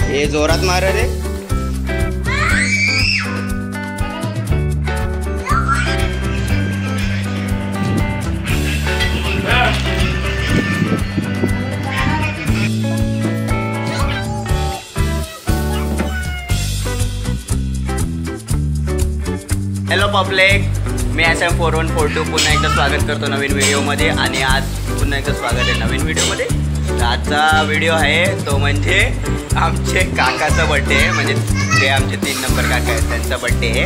हे जोरात मार रे. हॅलो पब्लिक, मी SM4142 पुन्हा एकदा स्वागत करतो नवीन व्हिडिओमध्ये. आणि आज पुन्हा एकदा स्वागत आहे नवीन व्हिडिओमध्ये. तर आजचा व्हिडिओ आहे तो म्हणजे आमचे काकाचा बड्डे आहे. म्हणजे जे आमचे 3 नंबर काका आहेत त्यांचा बड्डे आहे.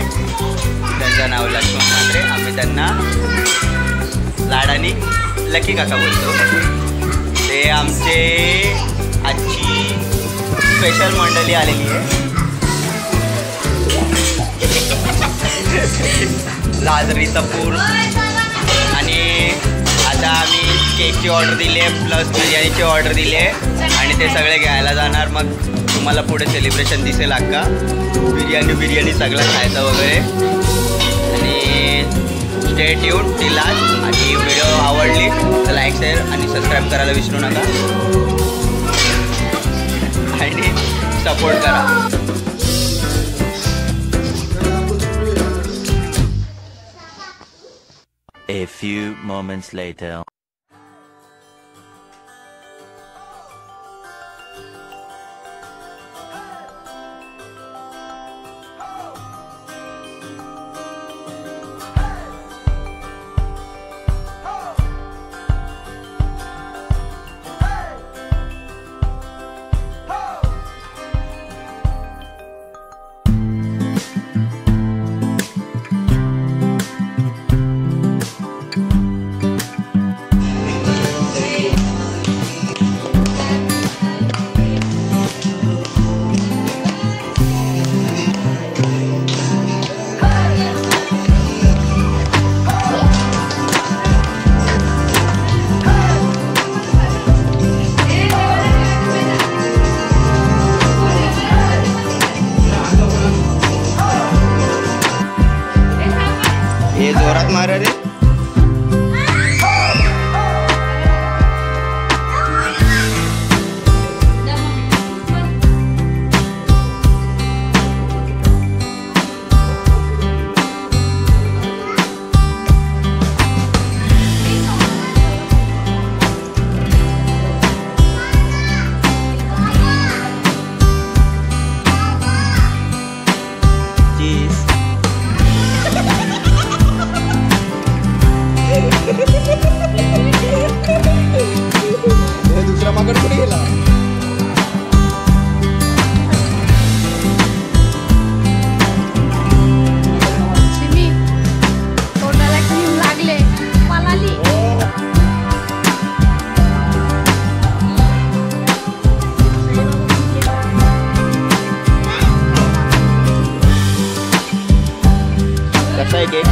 त्यांचं नाव लक्ष्मण मात्रे. आम्ही त्यांना लाडानी लकी काका बोलतो. ते आमचे आजची स्पेशल मंडळी आलेली आहे. लाजरी तपूर. आणि आता आम्ही केकची ऑर्डर दिली आहे प्लस बिर्याणीची ऑर्डर दिली आहे आणि ते सगळे घ्यायला जाणार. मग तुम्हाला पुढे सेलिब्रेशन दिसेल अक्का. बिर्याणी सगळं खायचं वगैरे. आणि स्टे ट्यून टिल लास्ट. आणि व्हिडिओ आवडली तर लाईक शेअर आणि सबस्क्राईब करायला विसरू नका आणि सपोर्ट करा. A few moments later. हे जोरात मार रे. दुसरा माकड कुठे गेला? तोंडाला क्रीम लागले पलाली. कसा आहे केक?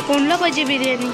कोणला पाहिजे बिर्याणी?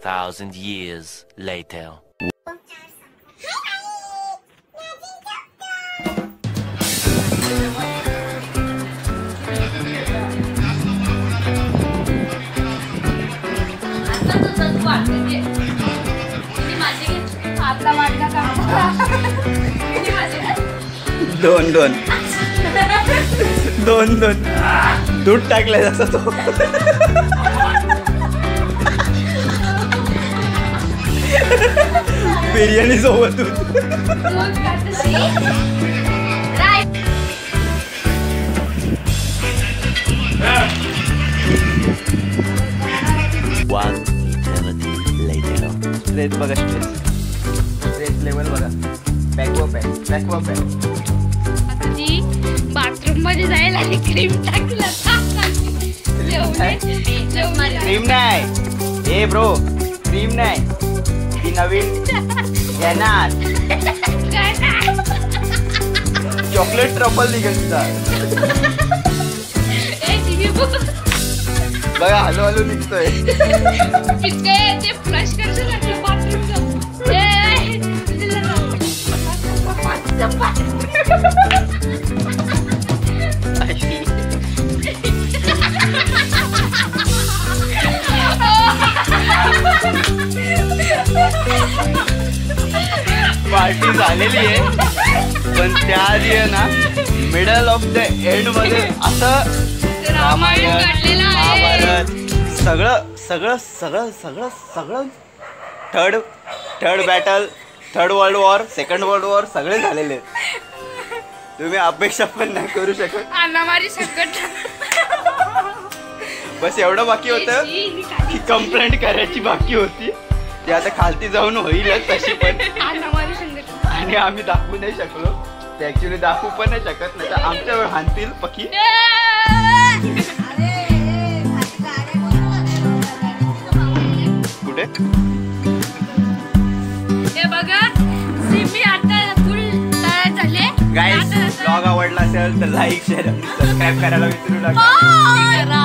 Thousand years later. दोन दूध टाकले जसं तो. बिर्याणी सोबत One eternity later. स्ट्रेस बघा स्ट्रेस लेवल बघा बॅकवॉप आहे बाथरूम मध्ये जायला आणि क्रीम टाकलं क्रीम नाही ए ब्रो क्रीम नाही ती नवीन येणार चॉकलेट ट्रफल निघायचा बघा हळू हळू निघतोय ते फ्लश करशील आपलं बाथरूमचं पार्टी झालेली आहे पण त्याआधी आहे ना मिडल ऑफ द एंड मध्ये असं रामायण घडलेलं आहे महाभारत सगळं सगळं सगळं सगळं सगळं third battle third world war second world war सगळे झालेले आहेत तुम्ही अपेक्षा पण नाही करू शकत अनामारी संकट बस एवढं बाकी होतं की कंप्लेंट करायची बाकी होती ती आता खालती जाऊन होईलच तशी पण अनामारी संकट आणि आम्ही दाखवू नाही शकलो ते ऍक्च्युली दाखवू पण नाही शकत नाही तर आमच्यावर हाणतील पकी कुठे हे बघा सिमी आता फुल तयार झाले गाईस ब्लॉग आवडला असेल तर लाईक शेअर आणि सबस्क्राईब करायला विसरू नका करा